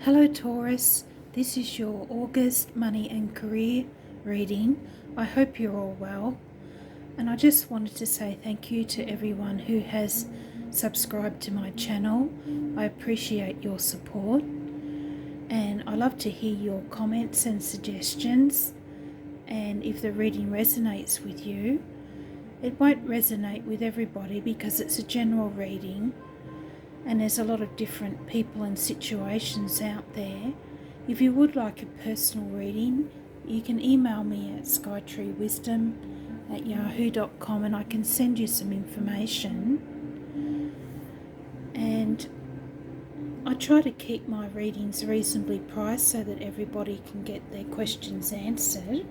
Hello Taurus, this is your August money and career reading. I hope you're all well, and I just wanted to say thank you to everyone who has subscribed to my channel. I appreciate your support, and I love to hear your comments and suggestions. And if the reading resonates with you, it won't resonate with everybody because it's a general reading and there's a lot of different people and situations out there. If you would like a personal reading, you can email me at skytreewisdom@yahoo.com and I can send you some information. And I try to keep my readings reasonably priced so that everybody can get their questions answered.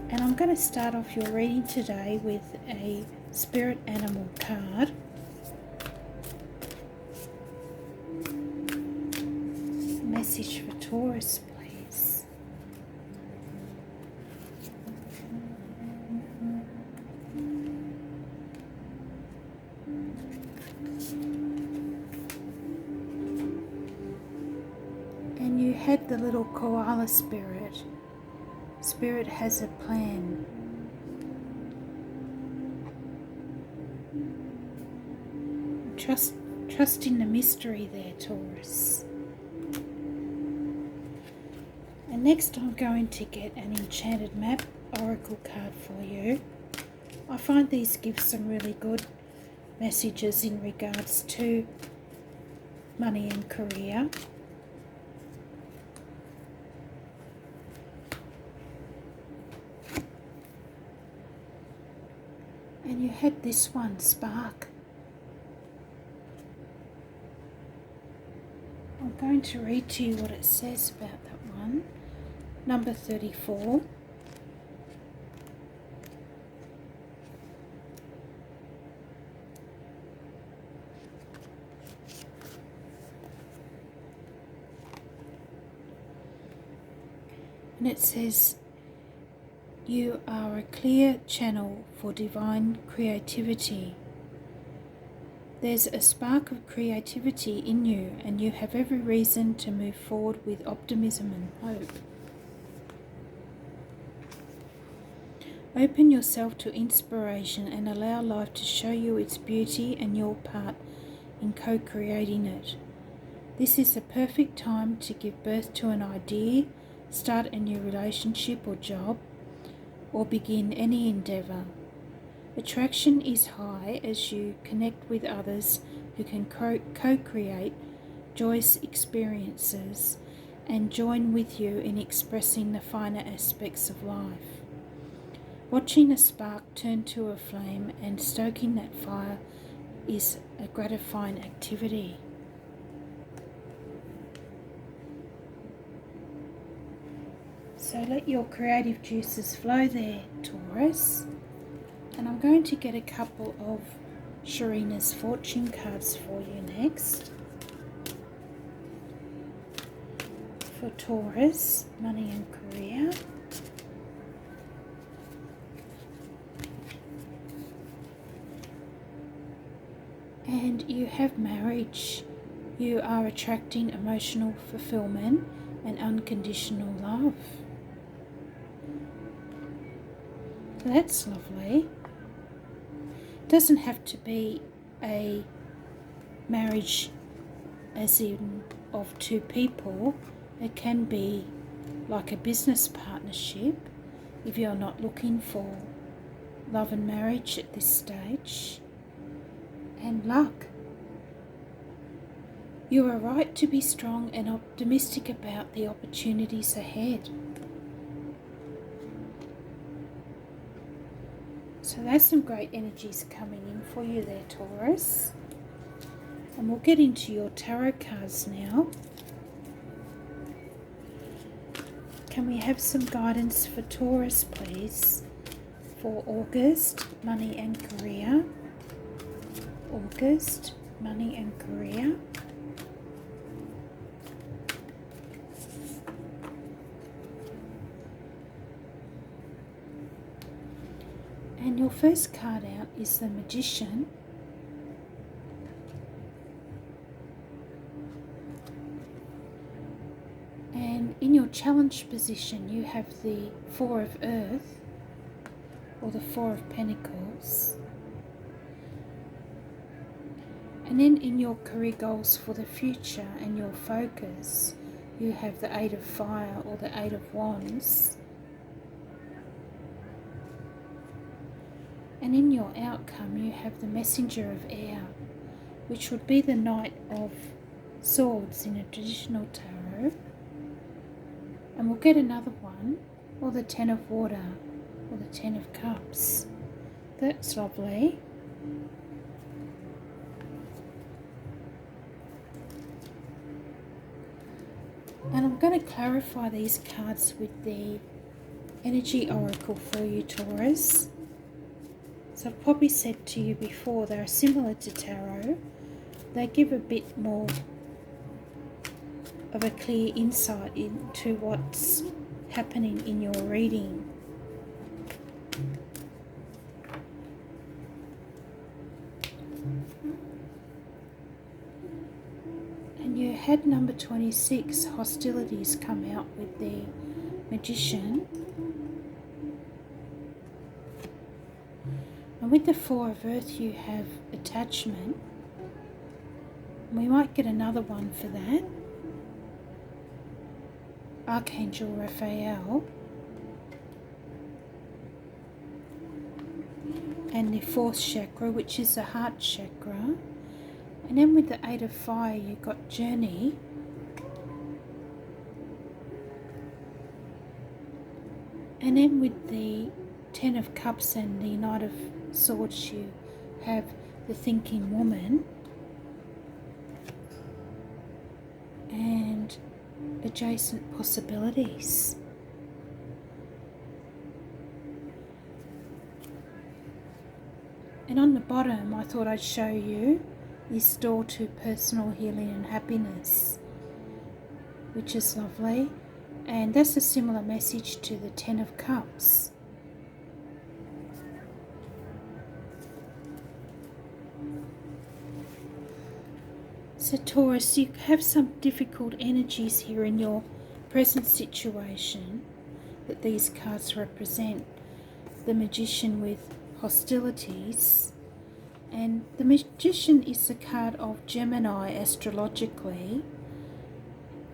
And I'm going to start off your reading today with a spirit animal card. Message for Taurus, please. And you had the little koala spirit. Spirit has a plan. Trust in the mystery there, Taurus. And next I'm going to get an Enchanted map oracle card for you. I find these give some really good messages in regards to money and career. And you had this one, Spark. I'm going to read to you what it says about that one. Number 34. And it says, you are a clear channel for divine creativity. There's a spark of creativity in you, and you have every reason to move forward with optimism and hope. Open yourself to inspiration and allow life to show you its beauty and your part in co-creating it. This is the perfect time to give birth to an idea, start a new relationship or job, or begin any endeavour. Attraction is high as you connect with others who can co-create joyous experiences and join with you in expressing the finer aspects of life. Watching a spark turn to a flame and stoking that fire is a gratifying activity. So let your creative juices flow there, Taurus. And I'm going to get a couple of Sharina's fortune cards for you next. For Taurus, money and career. And you have marriage. You are attracting emotional fulfillment and unconditional love. That's lovely. It doesn't have to be a marriage as in of two people. It can be like a business partnership if you're not looking for love and marriage at this stage. And luck. You are right to be strong and optimistic about the opportunities ahead. So there's some great energies coming in for you there, Taurus. And we'll get into your tarot cards now. Can we have some guidance for Taurus, please? For August, money and career. August, money and career. And your first card out is the Magician. In your challenge position, you have the Four of Earth, or the Four of Pentacles. And then in your career goals for the future and your focus, you have the Eight of Fire, or the Eight of Wands. And in your outcome, you have the Messenger of Air, which would be the Knight of Swords in a traditional tarot. And we'll get another one, or the Ten of Water, or the Ten of Cups. That's lovely. And I'm going to clarify these cards with the Energy Oracle for you, Taurus. So I've probably said to you before, they're similar to tarot. They give a bit more of a clear insight into what's happening in your reading. And you had number 26, hostilities, come out with the Magician. And with the Four of Earth, you have attachment. We might get another one for that. Archangel Raphael. And the fourth chakra, which is the heart chakra. And then with the Eight of Fire, you've got journey. And then with the Ten of Cups and the Knight of Swords, you have the thinking woman. And adjacent possibilities. And on the bottom, I thought I'd show you this door to personal healing and happiness, which is lovely. And that's a similar message to the Ten of Cups. So Taurus, you have some difficult energies here in your present situation that these cards represent. The Magician with hostilities. And the Magician is the card of Gemini astrologically.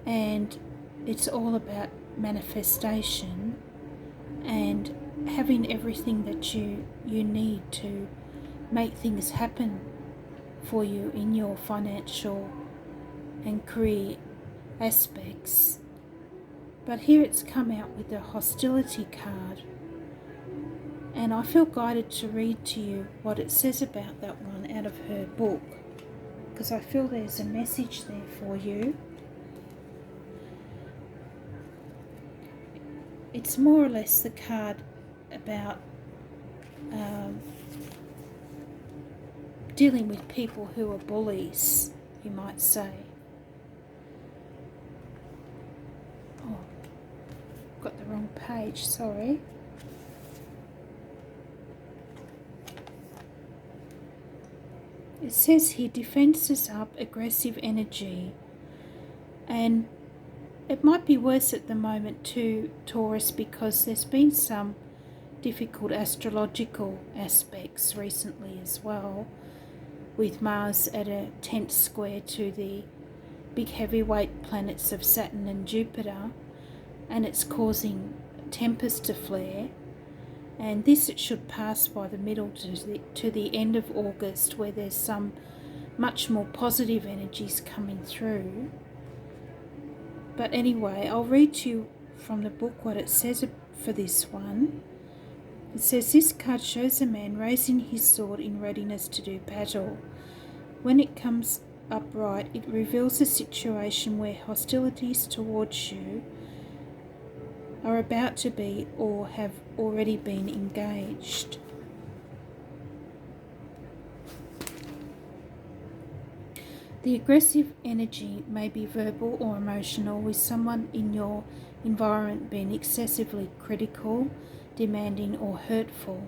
And it's all about manifestation and having everything that you need to make things happen for you in your financial and career aspects. But here it's come out with the hostility card, and I feel guided to read to you what it says about that one out of her book, because I feel there's a message there for you. It's more or less the card about dealing with people who are bullies, you might say. Oh, got the wrong page, sorry. It says here, defenses up, aggressive energy. And it might be worse at the moment too, Taurus, because there's been some difficult astrological aspects recently as well, with Mars at a 10th square to the big heavyweight planets of Saturn and Jupiter, and it's causing tempests to flare. And this, it should pass by the middle to the end of August, where there's some much more positive energies coming through. But anyway, I'll read to you from the book what it says for this one. It says, this card shows a man raising his sword in readiness to do battle. When it comes upright, it reveals a situation where hostilities towards you are about to be or have already been engaged. The aggressive energy may be verbal or emotional, with someone in your environment being excessively critical, demanding or hurtful.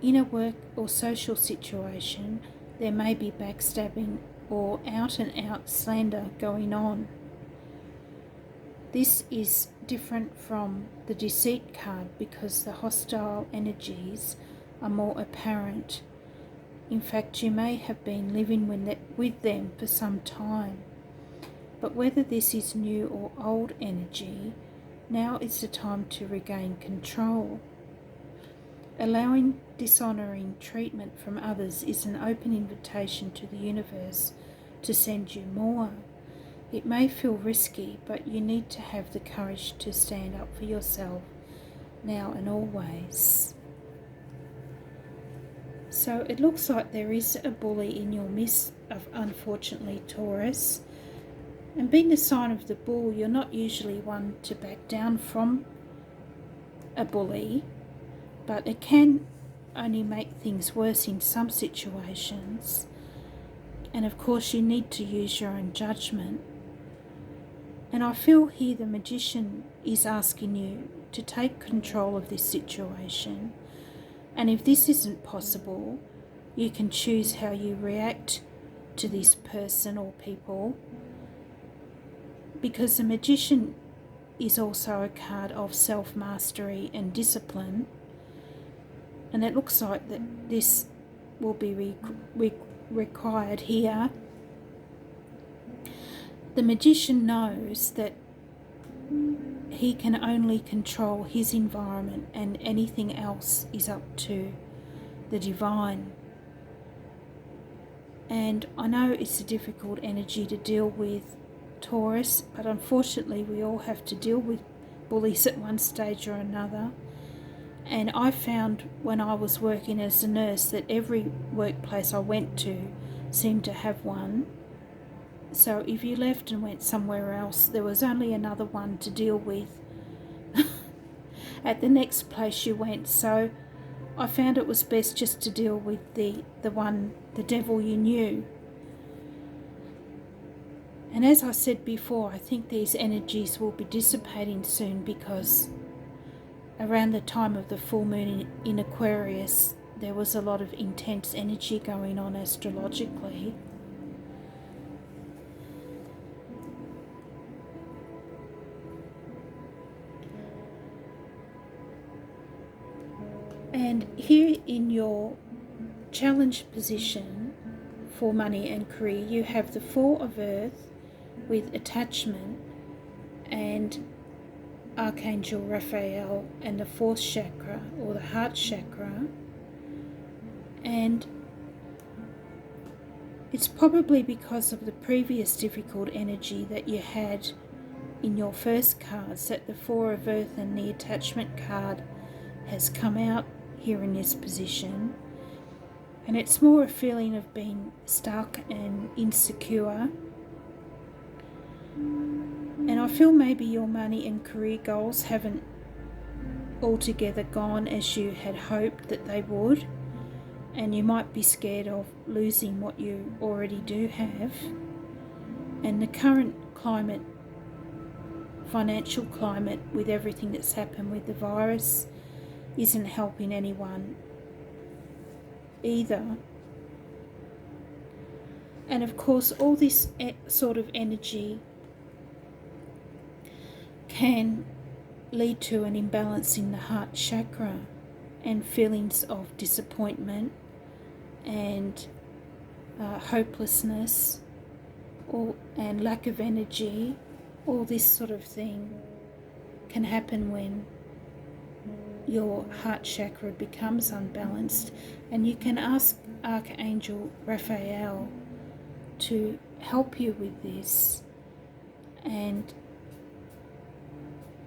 In a work or social situation, there may be backstabbing or out and out slander going on. This is different from the deceit card because the hostile energies are more apparent. In fact, you may have been living with them for some time. But whether this is new or old energy, now is the time to regain control. Allowing dishonouring treatment from others is an open invitation to the universe to send you more. It may feel risky, but you need to have the courage to stand up for yourself now and always. So it looks like there is a bully in your midst, unfortunately, Taurus. And being the sign of the bull, you're not usually one to back down from a bully, but it can only make things worse in some situations. And of course, you need to use your own judgment. And I feel here the magician is asking you to take control of this situation. And if this isn't possible, you can choose how you react to this person or people, because the magician is also a card of self-mastery and discipline, and it looks like that this will be required here. The magician knows that he can only control his environment and anything else is up to the divine. And I know it's a difficult energy to deal with, Taurus, but unfortunately we all have to deal with bullies at one stage or another. And I found when I was working as a nurse that every workplace I went to seemed to have one. So if you left and went somewhere else, there was only another one to deal with at the next place you went. So I found it was best just to deal with the devil you knew. And as I said before, I think these energies will be dissipating soon, because around the time of the full moon in Aquarius, there was a lot of intense energy going on astrologically. And here in your challenge position for money and career, you have the Four of Earth with attachment and Archangel Raphael and the fourth chakra, or the heart chakra. And it's probably because of the previous difficult energy that you had in your first cards that the Four of Earth and the attachment card has come out here in this position. And it's more a feeling of being stuck and insecure. And I feel maybe your money and career goals haven't altogether gone as you had hoped that they would. And you might be scared of losing what you already do have. And the current climate, financial climate, with everything that's happened with the virus, isn't helping anyone either. And of course, all this sort of energy can lead to an imbalance in the heart chakra and feelings of disappointment and hopelessness and lack of energy. All this sort of thing can happen when your heart chakra becomes unbalanced, and you can ask Archangel Raphael to help you with this. And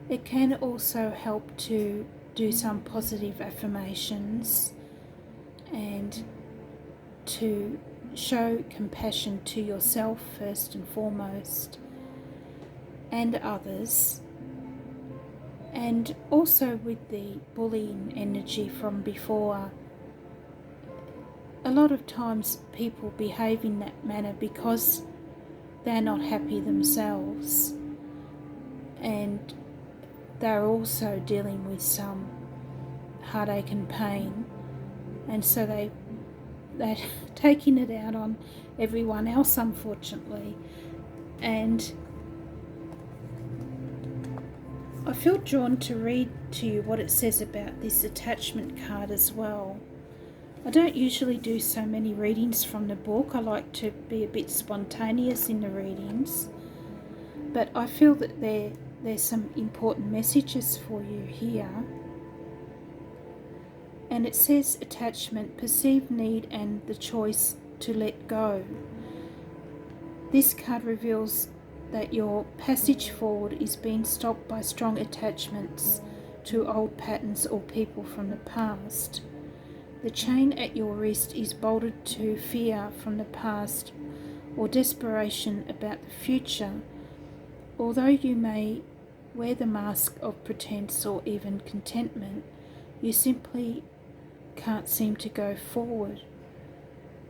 it can also help to do some positive affirmations and to show compassion to yourself first and foremost, and others. And also with the bullying energy from before, a lot of times people behave in that manner because they're not happy themselves, and they're also dealing with some heartache and pain, and so they're taking it out on everyone else, unfortunately. And I feel drawn to read to you what it says about this attachment card as well. I don't usually do so many readings from the book. I like to be a bit spontaneous in the readings. But I feel that there's some important messages for you here. And it says attachment, perceived need and the choice to let go. This card reveals that your passage forward is being stopped by strong attachments to old patterns or people from the past. The chain at your wrist is bolted to fear from the past or desperation about the future. Although you may wear the mask of pretense or even contentment, you simply can't seem to go forward.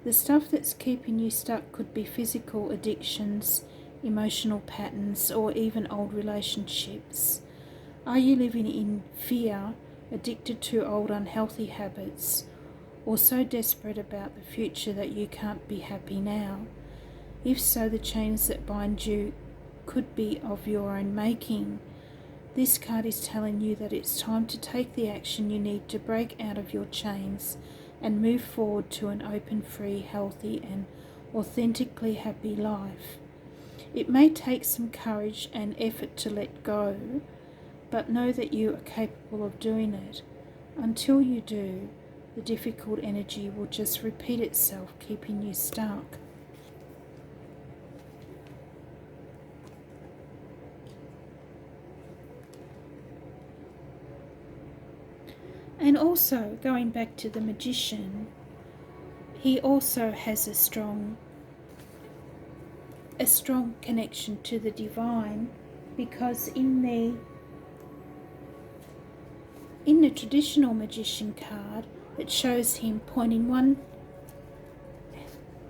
The stuff that's keeping you stuck could be physical addictions, emotional patterns, or even old relationships. Are you living in fear, addicted to old unhealthy habits, or so desperate about the future that you can't be happy now? If so, the chains that bind you could be of your own making. This card is telling you that it's time to take the action you need to break out of your chains and move forward to an open, free, healthy and authentically happy life. It may take some courage and effort to let go, but know that you are capable of doing it. Until you do, the difficult energy will just repeat itself, keeping you stuck. And also, going back to the magician, he also has a strong connection to the divine, because in the traditional magician card, it shows him pointing one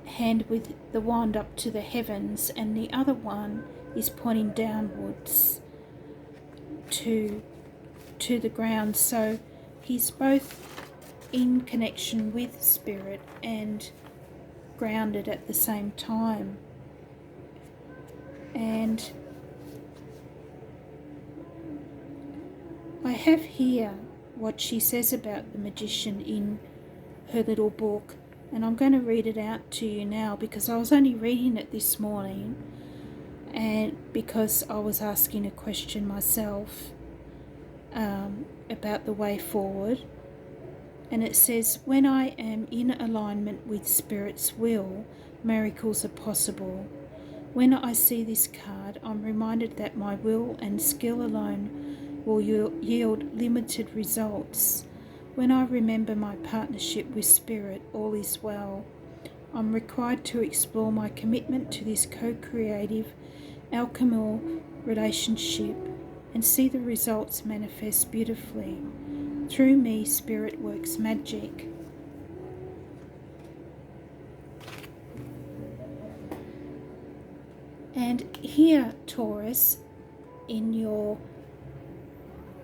hand with the wand up to the heavens and the other one is pointing downwards to the ground. So he's both in connection with spirit and grounded at the same time. And I have here what she says about the magician in her little book, and I'm going to read it out to you now because I was only reading it this morning and because I was asking a question myself about the way forward. And it says, when I am in alignment with Spirit's will, miracles are possible. When I see this card, I'm reminded that my will and skill alone will yield limited results. When I remember my partnership with Spirit, all is well. I'm required to explore my commitment to this co-creative, alchemical relationship and see the results manifest beautifully. Through me, Spirit works magic. And here, Taurus, in your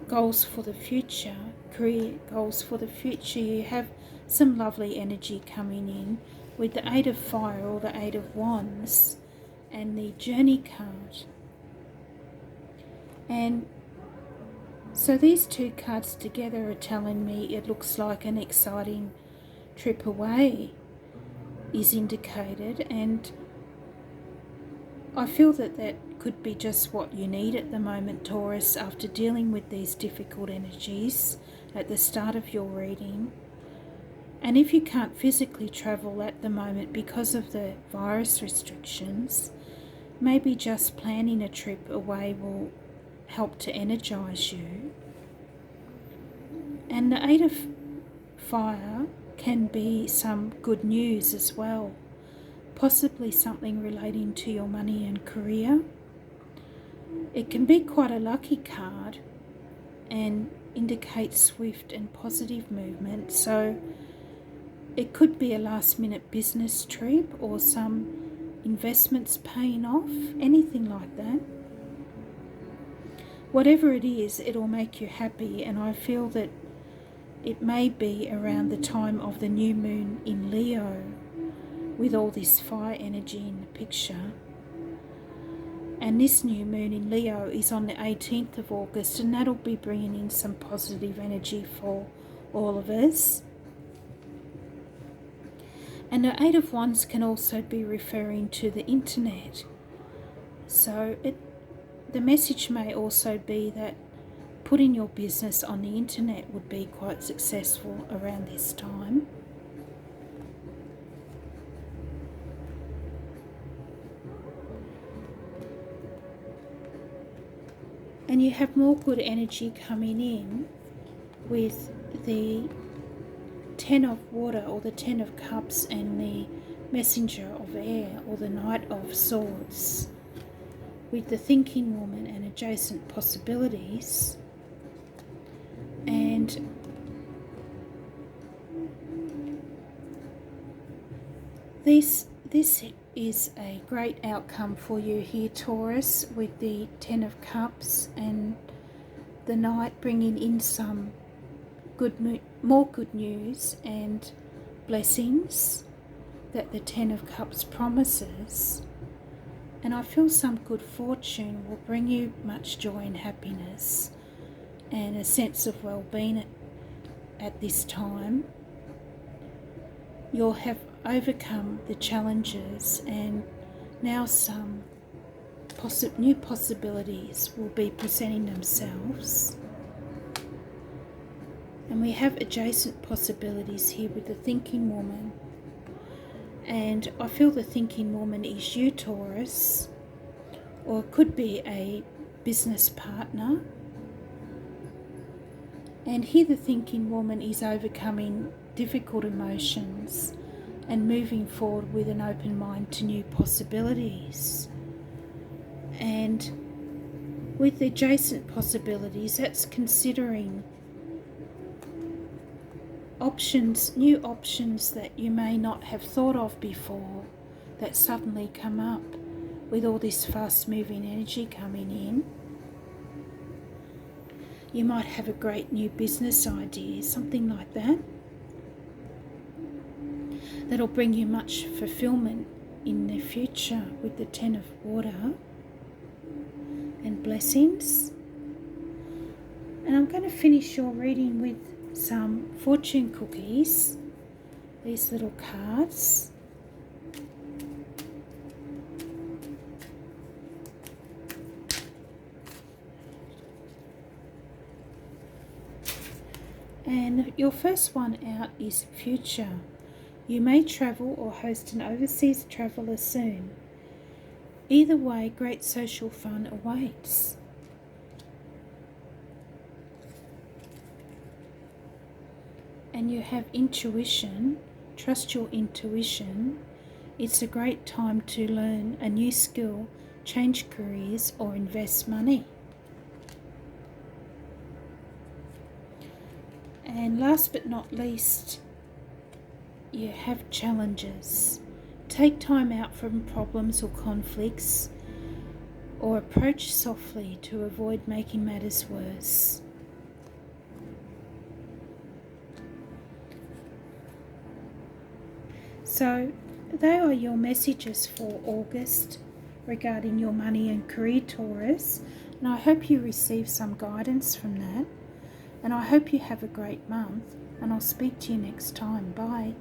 goals for the future, career goals for the future, you have some lovely energy coming in with the Eight of Fire or the Eight of Wands and the Journey card. And so these two cards together are telling me it looks like an exciting trip away is indicated, and I feel that that could be just what you need at the moment, Taurus, after dealing with these difficult energies at the start of your reading. And if you can't physically travel at the moment because of the virus restrictions, maybe just planning a trip away will help to energize you. And the Eight of Fire can be some good news as well, possibly something relating to your money and career. It can be quite a lucky card and indicates swift and positive movement, so it could be a last-minute business trip or some investments paying off, anything like that. Whatever it is, it'll make you happy, and I feel that it may be around the time of the new moon in Leo with all this fire energy in the picture. And this new moon in Leo is on the 18th of August, and that'll be bringing in some positive energy for all of us. And the Eight of Wands can also be referring to the internet. So the message may also be that putting your business on the internet would be quite successful around this time. And you have more good energy coming in with the Ten of Water or the Ten of Cups and the Messenger of Air or the Knight of Swords, with the Thinking Woman and adjacent possibilities. And this is a great outcome for you here, Taurus, with the Ten of Cups and the Knight bringing in some more good news and blessings that the Ten of Cups promises. And I feel some good fortune will bring you much joy and happiness and a sense of well-being at this time. You'll have overcome the challenges, and now some new possibilities will be presenting themselves. And we have adjacent possibilities here with the Thinking Woman. And I feel the Thinking Woman is you, Taurus, or it could be a business partner. And here the Thinking Woman is overcoming difficult emotions and moving forward with an open mind to new possibilities. And with the adjacent possibilities, that's considering new options that you may not have thought of before, that suddenly come up with all this fast moving energy coming in. You might have a great new business idea, something like that, that'll bring you much fulfillment in the future with the Ten of Water and blessings. And I'm going to finish your reading with some fortune cookies, these little cards. And your first one out is future. You may travel or host an overseas traveller soon. Either way, great social fun awaits. And you have intuition. Trust your intuition. It's a great time to learn a new skill, change careers, or invest money. And last but not least, you have challenges. Take time out from problems or conflicts, or approach softly to avoid making matters worse. So they are your messages for August regarding your money and career, Taurus, and I hope you receive some guidance from that, and I hope you have a great month, and I'll speak to you next time. Bye.